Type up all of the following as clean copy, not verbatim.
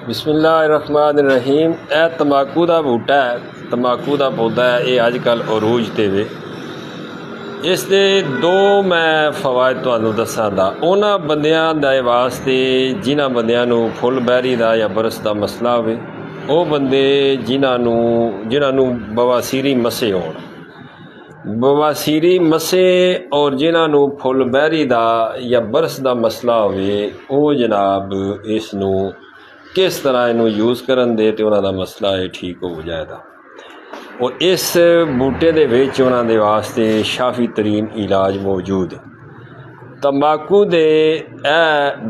बिस्मिल्लाहिर्रहमानिर्रहीम। यह तंबाकू का बूटा है, तंबाकू का पौधा है। ये अजकल अरूज ते वे। इसके दो मैं फवायद तुहानू दसांगा। उन्होंने बंदियां दे वास्ते जिन्हां बंदियां नू फुल बहरी का या बरस का मसला होवे, वो बंदे जिन्हां बवासीरी मसे होण, बवासीरी मसे और जिन्होंने फुल बहरी का या बरस का मसला होवे, वो जनाब इसनू किस तरह इनू यूज़ करन दे तो उन्होंने मसला है ठीक हो जाएगा। और इस बूटे दे विच उन्हां दे वास्ते शाफी तरीन इलाज मौजूद है। तंबाकू दे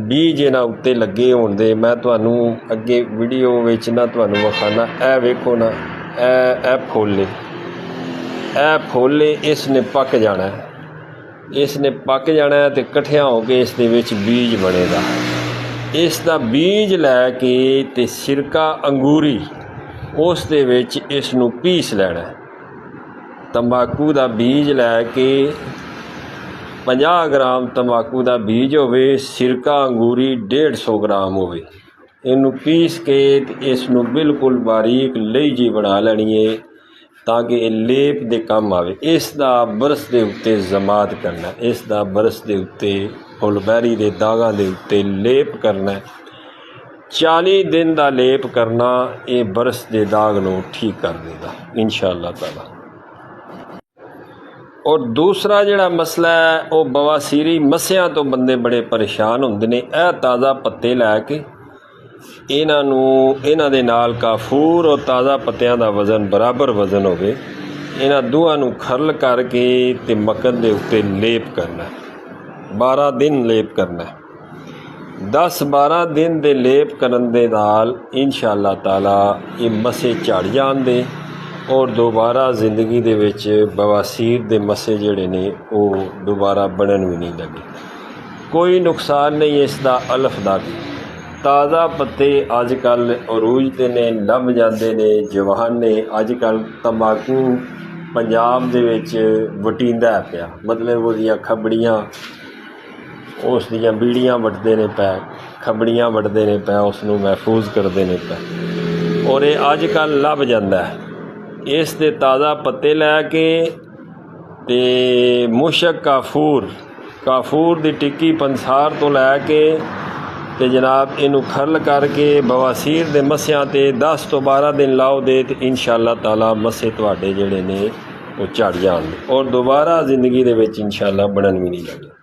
बीज इन्हां उत्ते लगे होण दे मैं तुहानू अगे वीडियो विच ना तुहानू विखाना। ए वेखो ना, ए फुल है, फुल इसने पक जाना है, इसने पक जाना है तो कट्ठियां हो के इस दे विच बीज बनेगा। इसका बीज लैके ते सिरका अंगूरी उस दे विच इसनू पीस लैना है। तंबाकू का बीज लैके 50 ग्राम तंबाकू का बीज होवे, सिरका अंगूरी 150 ग्राम होवे, इनू पीस के इसनू बिल्कुल बारीक लई जी बना लैनी है ताकि ये लेप दे काम आवे। इसका बरस के उत्ते जमात करना, इसका बरस के उत्ते फुलबैरी के दागां दे उत्ते लेप करना। 40 दिन का लेप करना, ये बरस के दाग नू ठीक कर देगा इंशाअल्लाह ताला। और दूसरा जिहड़ा मसला है वो बवासीरी मस्सियां तो बंदे बड़े परेशान होंदे ने। यह ताज़ा पत्ते लैके इन्हां दे नाल काफूर और ताज़ा पत्तियां का वजन बराबर वजन होवे, इन्हां दोहां नू खरल करके ते मक्कन दे उत्ते लेप करना। 12 दिन लेप करना। 10-12 दिन दे लेप करन दे नाल इंशाअल्लाह ताला ये मसे झड़ जांदे और दोबारा जिंदगी दे विच बवासीर दे मसे जिहड़े ने वो दोबारा बनन भी नहीं लगे। कोई नुकसान नहीं इसदा अलफ दा भी। ताज़ा पत्ते अजकल अरूज ते ने लभ जाते ने, जवान ने। अजकल तंबाकू पंजाब दे विच वटींदा पिया, मतलब उसदियां खबड़ियां उस दियां बीड़ियां वटदे ने पै, खबड़ियां वटदे ने पै, उसनू महफूज करते ने पै और ये अजकल लभ जाता है। इस दे ताज़ा पत्ते लैके ते मुशक काफूर दी टिक्की पंसार तो लैके ते जनाब इनू खरल करके बवासीर दे मस्सियां ते 10 तो 12 दिन लाओ दे ते इंशाअल्लाह ताला मस्से तुहाडे जिहड़े ने वो झड़ जाणगे और दोबारा जिंदगी दे विच इंशाअल्लाह बनन भी नहीं लगे।